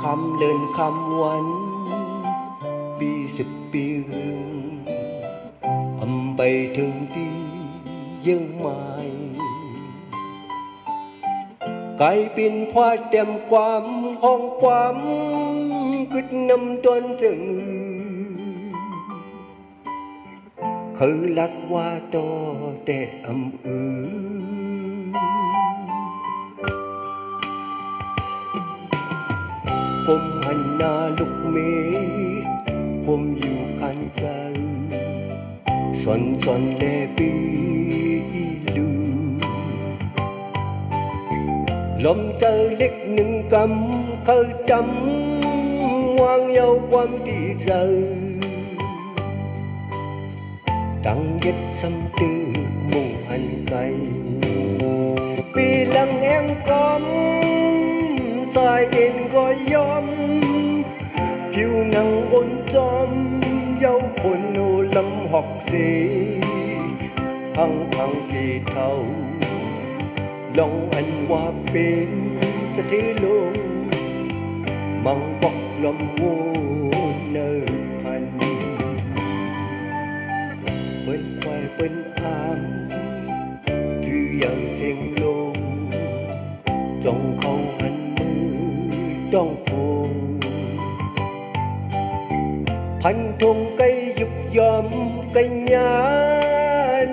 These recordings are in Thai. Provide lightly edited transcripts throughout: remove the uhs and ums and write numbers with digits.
คำเลินคำวันปี10 ปีอำไปถึงที่ยังไม่กลายเป็นพอเต็มความห้องความกึดนำตนซึ่งคือลักว่าโตแต่อำผมหันหน้าลุกเมฆผมอยู่ข้างซ้ายสอนแลปีดูลมเจอเล็กหนึ่งกำเขาจำวางเยาความที่เจอตั้งยึดซ้ำตื้อมุ่งหันไกลปีหลังแห่งกำสายเอ็นก็ยอมผิวหนังอ่อนจอมเยาคนโนลำหอกสีพังกี่เท่าลองอันว่าเป็นสถิลงมังบอกลำวูเนินพันเป็นควายเป็นอามคืออย่างเสียงลงจ้องเขาหันมือจ้องพงพันธงไก่ยุบยอมไก่ยา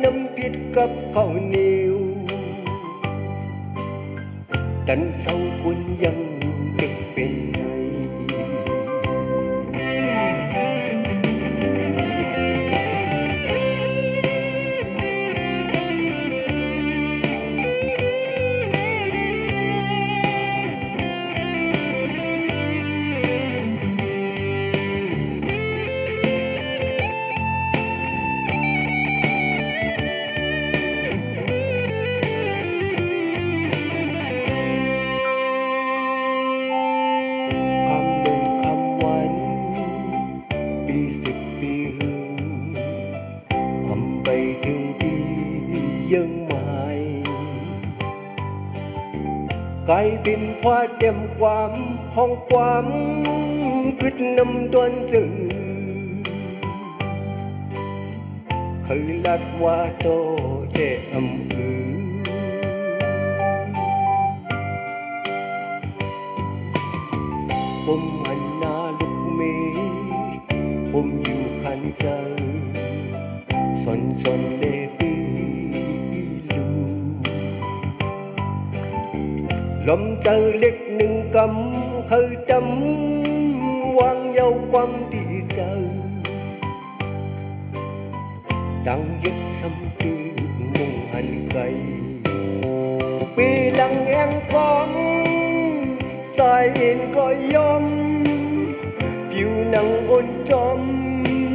น้ำพิษกับข้าวเหนียวดันเศร้าคุณยังเก็บเป็นไงไปถึงที่ยังไม่กลายเป็นพอเต็มความห้องความกึดนำตนซึ่งคือลักว่าโตแต่อำผมหันหน้าลุกเมฆผมอยู่ข้างใจสนเลปีลูลมเจอเล็กหนึ่งกำเคยจำวางเยาความที่เจอดังยึดซ้ำตื้อมุ่งหันไกลปีหลังแห่งความสายเอ็นก็ยอมผิวหนังอ่อนจอม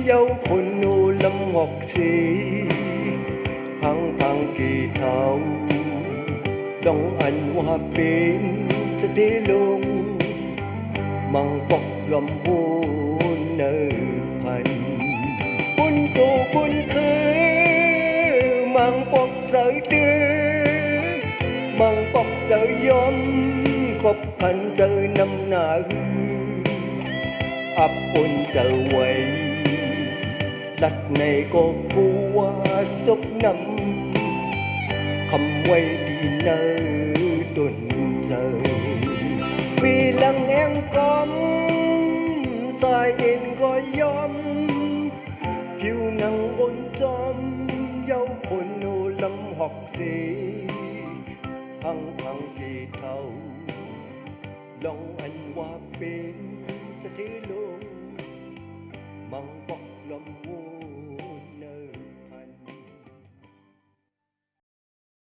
เยาคนโนลำหอกสีพังกี่เท่าต้องอันว่าเป็นสถิลงมังบอกลำบูนเนื้อพันบุญตูบุญคือมังบอกเสยตื้อมังบอกเสยยอมกบพันเจอนำหน้าอับอุ่นเจอไว้ลัดในก็กลัวศพนำคำไว้ที่เนื้อต้นเจอปีหลังแห่งกำสายเอ็นก็ยอมผิวหนังอ่อนจอมเยาคนโนลำหอกสีพังกี่เท่าลองอันว่าเป็นสถิลงมังบอกลำวู